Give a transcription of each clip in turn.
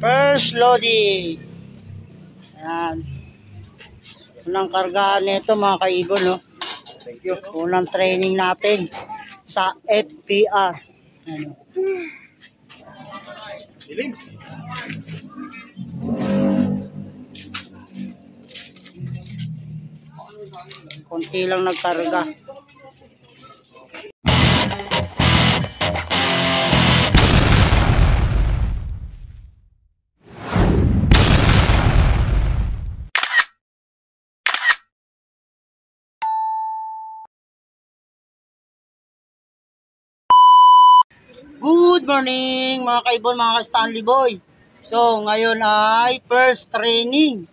First loading. Ayan. Unang kargahan nito mga kaibon, no? Thank you. Unang training natin sa FPR. Ano? Dilim. Konti lang nagkarga. Good morning mga kaibon, mga ka-Stanley Boy. So ngayon ay first training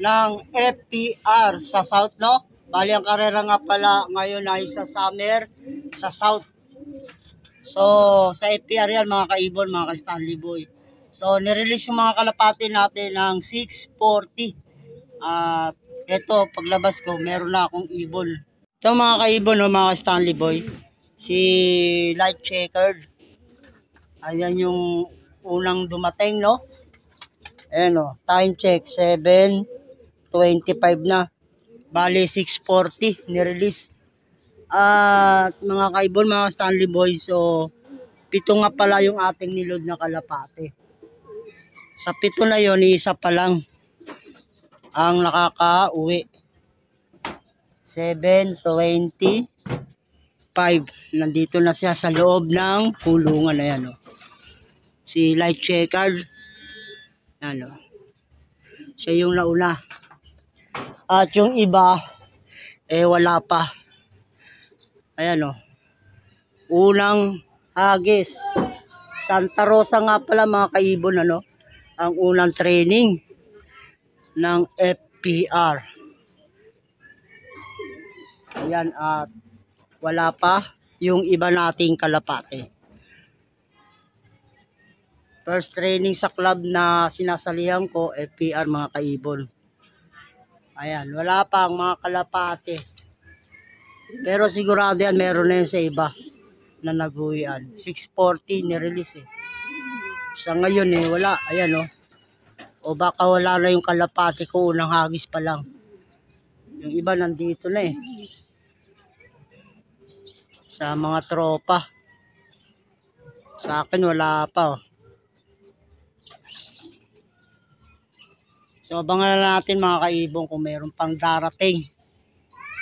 ng FPR sa South, no? Bali ang karera nga pala ngayon ay sa summer sa South. So sa FPR yan mga kaibon, mga ka-Stanley Boy. So nirelease yung mga kalapati natin ng 640. At eto paglabas ko meron na akong ibon. Ito mga kaibon, no, mga ka-Stanley Boy, si Light Checkered. Ayan yung unang dumating, no? Ayan, no? Time check, 7:25 na. Bali, 6:40 nirelease. At mga kaibon, mga Stanley Boys, so 7 nga pala yung ating nilod na kalapate. Sa 7 na yon, isa pa lang ang nakaka-uwi. 7:25. Nandito na siya sa loob ng kulungan. Ayan, no? Si Light Checkered. Ano? Siya yung nauna. At yung iba, wala pa. Ayan, o. Unang hagis. Santa Rosa nga pala mga kaibon, ano? Ang unang training ng FPR. Ayan, at wala pa yung iba nating kalapate. First training sa club na sinasalihan ko, FPR mga kaibon. Ayan, wala pa ang mga kalapate. Pero sigurado yan, meron na yan sa iba na nag-uwian. 640 nirelease eh. Sa ngayon wala. Ayan, o baka wala na yung kalapate ko, unang hagis pa lang. Yung iba nandito na eh. Sa mga tropa. Sa akin wala pa So abangan na natin mga kaibon kung mayroon pang darating.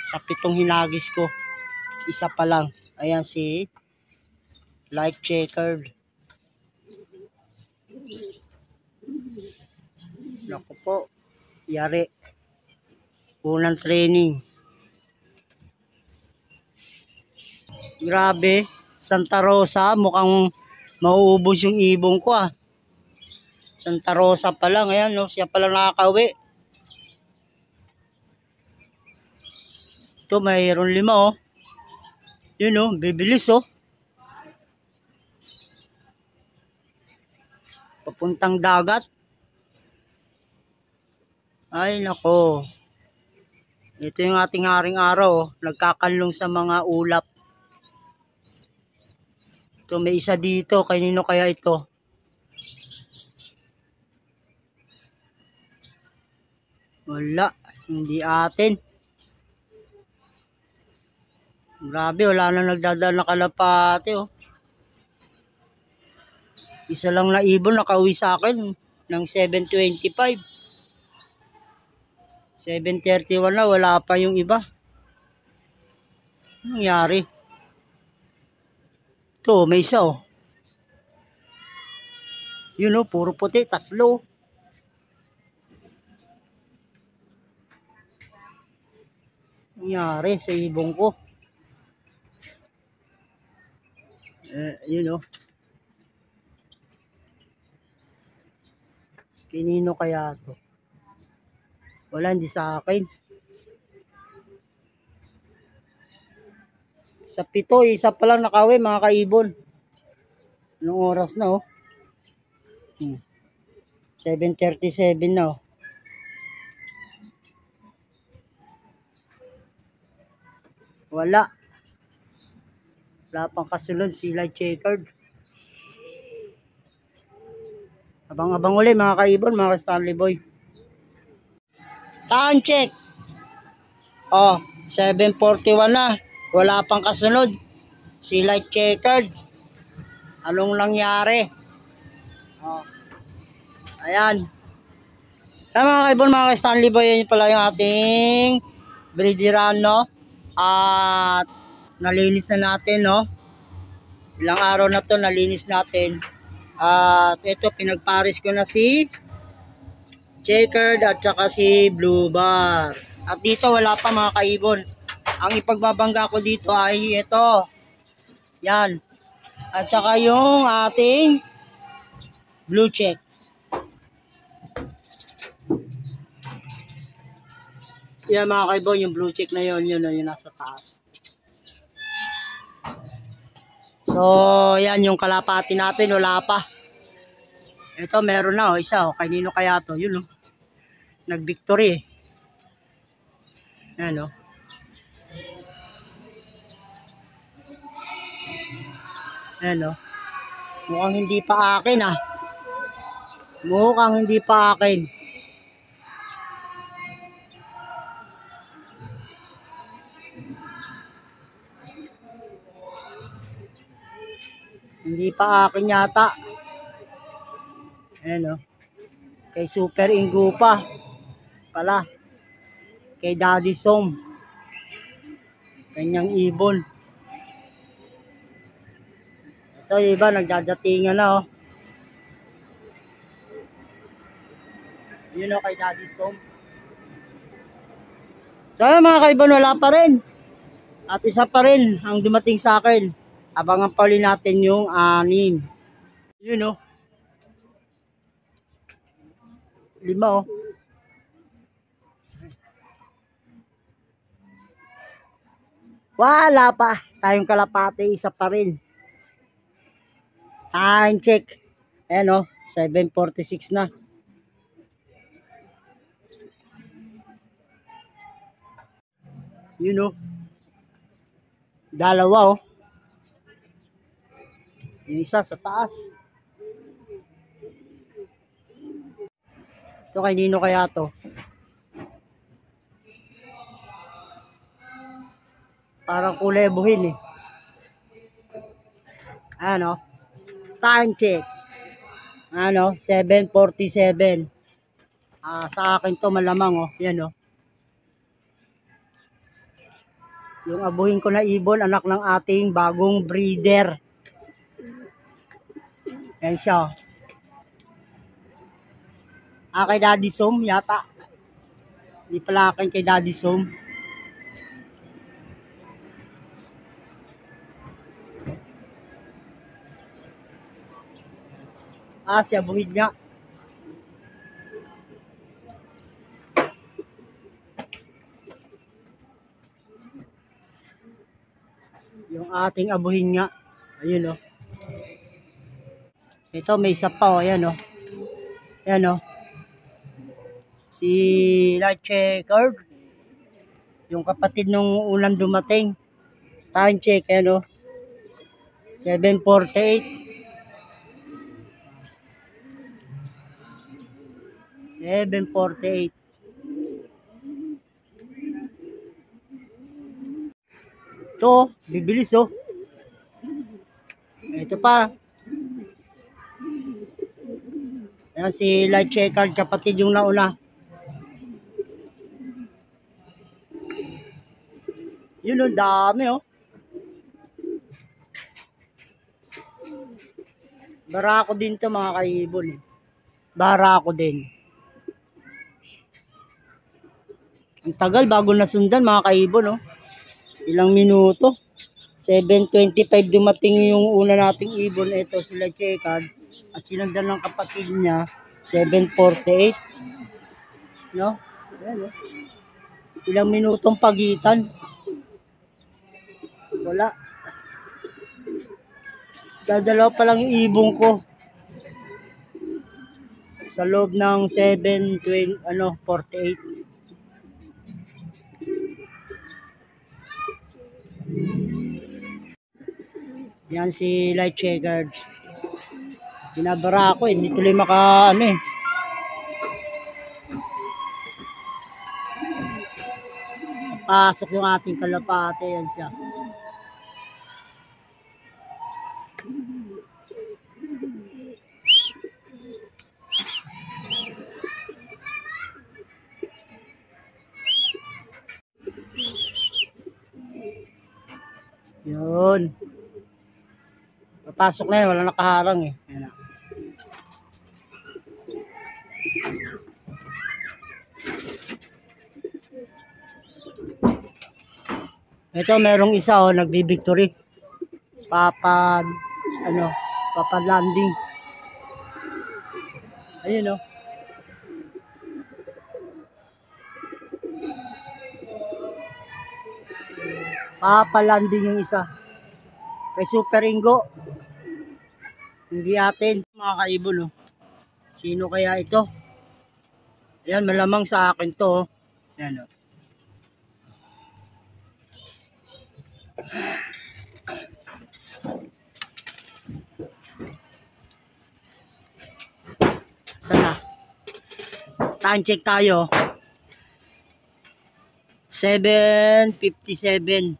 Sa 7 hinagis ko, isa pa lang. Ayan si Light Checkered. Naku po, yari. Unang training. Grabe, Santa Rosa, mukhang mauubos yung ibong ko Santa Rosa pa lang, ayan, no? Siya pa lang nakakauwi. Ito, mayroon 5, Yun, bibilis, Papuntang dagat. Ay, nako. Ito yung ating haring araw, Nagkakanlong sa mga ulap. Ito, may isa dito. Kanino kaya ito? Wala, hindi atin. Grabe, wala na nagdadala na kalapate, Isa lang na ibon nakauwi sa akin ng 7:25. 7:31 na, wala pa yung iba. Anong nangyari? Ito, may isa, Yun, puro puti, 3. Nangyari sa ibong ko. Yun, Kinino kaya to? Wala, hindi sa akin. Sa 7, isa pa lang nakauwi mga kaibon. Anong oras na, 7:37 na, Wala. Wala pang kasunod si Light Checkered. Abang-abang uli mga kaibon, mga Stanley Boy. Time check. Oh, 7:41 na. Wala pang kasunod. Si light checkered. Anong nangyari? Oh. Ayan. Ayan mga kaibon, mga Stanley Boy, yan pala yung ating breederan, no? At nalinis na natin, no? Ilang araw na to nalinis natin. At ito, pinagparis ko na si checkered at saka si blue bar. At dito wala pa mga kaibon. Ang ipagbabangga ko dito ay ito. Yan. At saka yung ating blue check. Yan mga kaibon, yung blue check na yun, yun nasa taas. So, yan yung kalapati natin, wala pa. Ito, meron na, isa, kanino kaya to? Yun, nag-victory eh. Yan, Ayan, mukhang hindi pa akin, Mukhang hindi pa akin. Hindi pa akin yata. Ayan, kay Super Ingupa. Pala. Kay Daddy Som. Kanyang ibon. Ito, iba, nagdadatingan na, Yun, kay Daddy Som. So, mga kaibon, wala pa rin. At isa pa rin ang dumating sa akin. Abangan pa rin natin yung 6. Yun, 5, Wala pa. Tayong kalapate, isa pa rin. Time check. Ayan, 7:46 na. Yun, dalawa, Yung isa sa taas. Ito, kanino kaya to? Parang kulay buhin eh. Ano? Time check. 7:47. Sa akin to malamang, Yan, Yung abuhin ko na ibon, anak ng ating bagong breeder. Yan siya. Kay Daddy Som yata. Hindi pala akin kay Daddy Som. Siya buhid nga. Yung ating abuhin nga. Ayun, Ito, may isa pa, Ayan, Ayan, Si light checker. Yung kapatid nung unang dumating. Time check, ayan, 7:48. 7:48. Ito, bibilis, Ito pa. Ayan, si light checker, kapatid yung nauna. Yun, dami, Barako din to mga kaibon. Barako din. Ang tagal bago nasundan mga kaibon, Ilang minuto. 7:25 dumating yung una nating ibon. Ito sila checkard. At sinundan ng kapatid niya. 7:48. No? Ayan, Ilang minutong pagitan. Wala. Dadalaw pa lang yung ibon ko. Sa loob ng 7:20, 48. Yan si light checker. Binabara ako eh. Hindi tuloy ano eh. Pasok yung ating kalapate. Yan siya. Yun. Papasok na yun. Wala nakaharang eh. Yan na. Ito merong isa oh, nagbi-victory. Landing. Ayun oh. Landing yung isa. Kay Super Ingo. Hindi atin mga kaibon oh. Sino kaya ito? Ayan, malamang sa akin to oh. Ayan oh. Sana. Time check tayo. 7:57.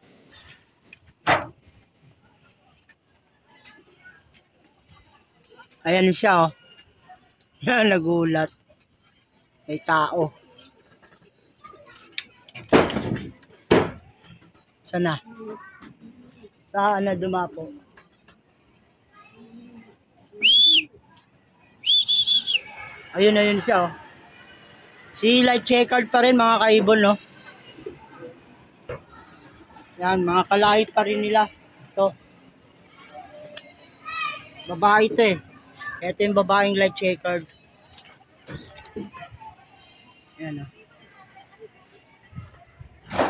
Ayan siya oh. Yan, nagulat. May tao. Sana. Saan na dumapo? Ayun siya oh. Si light checkered pa rin mga kaibon no. Yan, mga kalahit pa rin nila. Ito. Babae ito eh. Ito yung babaeng light checkered. Yan oh.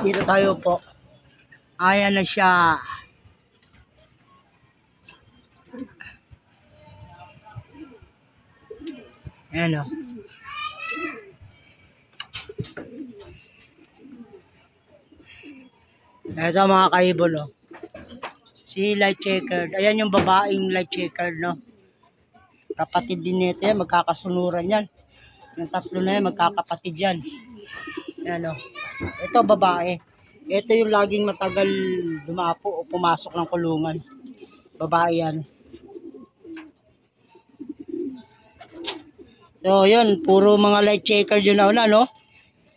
Dito tayo po. Ayan na siya. Ayan o. Ito mga kaibon o. Si light checkered. Ayan yung babaeng light checkered no. Kapatid din nito yan. Magkakasunuran yan. Yung tatlo na yan. Magkakapatid yan. Ayan o. Ito babae. Ito yung laging matagal dumapo o pumasok ng kulungan. Babae yan. So, yun. Puro mga light checkered yun na no?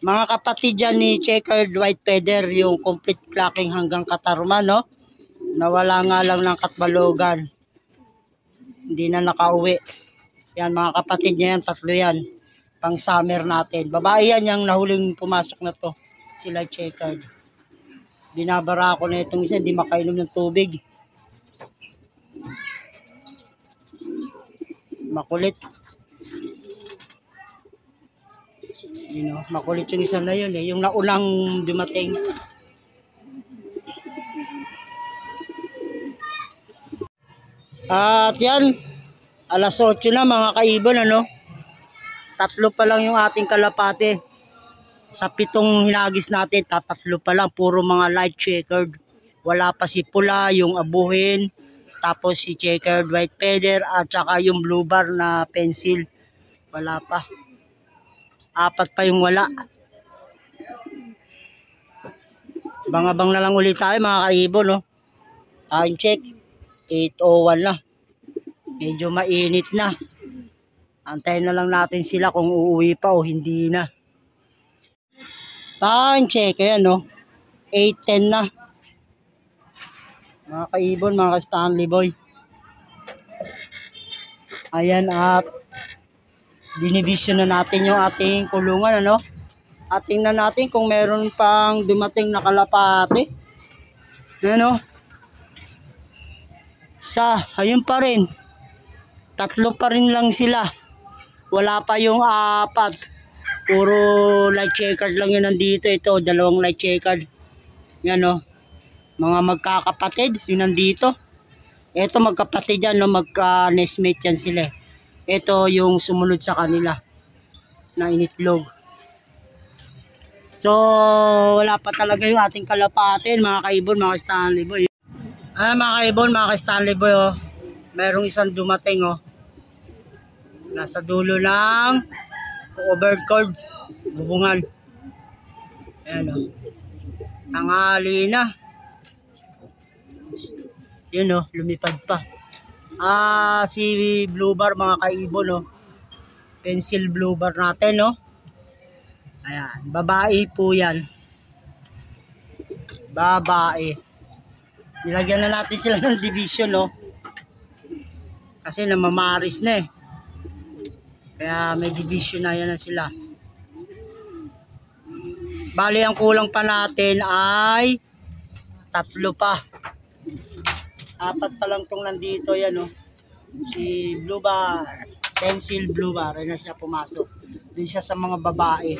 Mga kapatid dyan ni checkered white feather, yung complete clacking hanggang Katarman, no? Nawala nga lang ng Katbalogan. Hindi na nakauwi. Yan, mga kapatid niya yan. Tatlo yan. Pang summer natin. Babae yan yung nahuling pumasok na to. Si light checkered. Binabara ako na itong isa. Hindi makainom ng tubig. Makulit. You know, makulit yung isa na yun eh. Yung naunang dumating. At yan, alas 8 na mga kaibon ano. Tatlo pa lang yung ating kalapate. Sa 7 hinagis natin, tatatlo pa lang. Puro mga light checkered. Wala pa si pula, yung abuhin. Tapos si checkered white feather. At saka yung blue bar na pencil. Wala pa. 4 pa yung wala. Bang-abang na lang ulit tayo mga kaibon no. Time check 8:01 na. Medyo mainit na. Antayin na lang natin sila kung uuwi pa o hindi na. Time check ayan no. 8:10 na. Mga kaibon, mga Stanley boy. Ayan at dinivision na natin yung ating kulungan ano. At tingnan natin kung meron pang dumating na kalapate. Ano? Ayun pa rin. 3 pa rin lang sila. Wala pa yung 4. Puro light checkered lang yun nandito. Ito, 2 light checkered. Yan o. Mga magkakapatid, yun nandito. Ito magkapatid yan, no? Magka-nestmate yan sila. Ito yung sumunod sa kanila na initlog. So, wala pa talaga yung ating kalapate, mga kaibon, mga Stanley boy. Mga kaibon, mga Stanley boy, oh. Merong isang dumating, oh. Nasa dulo ng covered cord. Bubungan. Ayan o. Tanghali na. Yun o, lumipad pa. Si blue bar mga kaibon o. Pencil blue bar natin no. Ayan, babae po yan. Babae. Nilagyan na natin sila ng division no. Kasi namamaris na eh. Kaya may division na yan na sila. Bali ang kulang pa natin ay 3 pa. 4 pa lang tong nandito yan no. Si blue bar, pencil blue bar, ay na siya pumasok. Doon siya sa mga babae.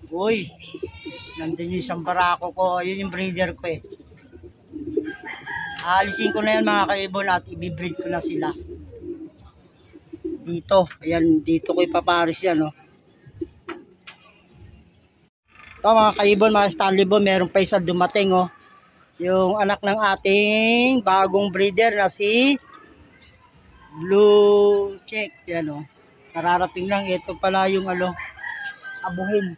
Uy, nandun yung isang barako ko. Ayun yung breeder ko eh. Aalisin ko na yan mga kaibon at ibibreed ko na sila. Dito, ayan, dito ko ipaparis yan no. Ito mga kaibon, mga Stanley Bone, meron pa isa dumating oh. Yung anak ng ating bagong breeder na si Blue Check. Yan oh. Kararating lang, ito pala yung abuhin.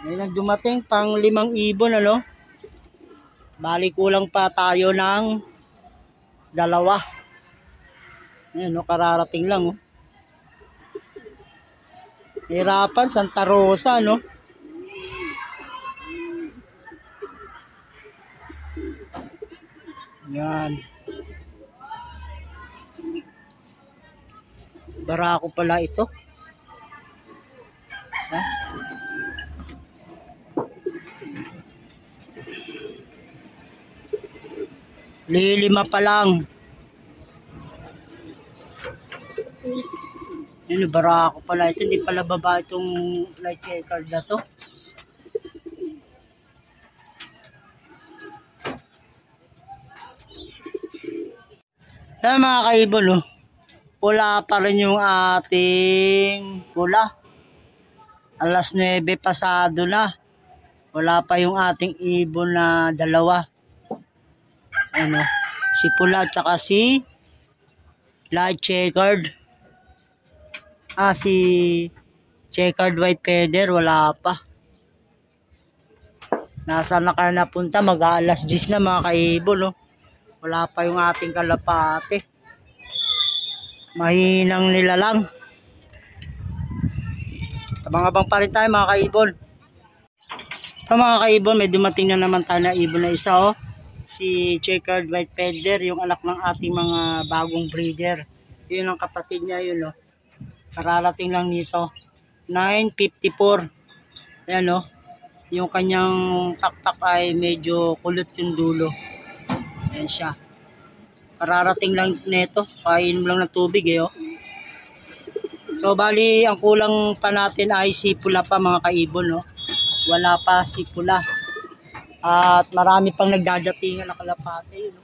Ayun ang dumating, pang 5 ibon ano. Bali kulang pa tayo ng 2. Ayan o, kararating lang o. Hirapan, Santa Rosa no. Yan. Barako pala ito. Isa. Lilima pa lang. Yun, barako pala ito. Hindi pala baba itong light card na to. Yan mga kaibon oh. Pula pa rin yung ating pula. Alas 9 pasado na. Wala pa yung ating ibon na 2. Ano, si pula at saka si light checkered. Si checkered white feather wala pa. Nasaan na kaya napunta? Mag-aalas 10 na mga kaibon no? Wala pa yung ating kalapate. Mahinang nila lang. Abang-abang pa rin tayo mga kaibon. Ito mga kaibon, may dumating na naman tayo na ibon na isa oh. Si checkered white feather, yung anak ng ating mga bagong breeder. Yun ang kapatid niya yun oh. Kararating lang nito. 9.54. Ayan oh. Yung kanyang taktak ay medyo kulot yung dulo. Ayan siya. Kararating lang nito. Kain mo lang ng tubig eh oh. So bali ang kulang pa natin ay si pula pa mga kaibon no. Wala pa si pula. At marami pang nagdadatingan na kalapate yun.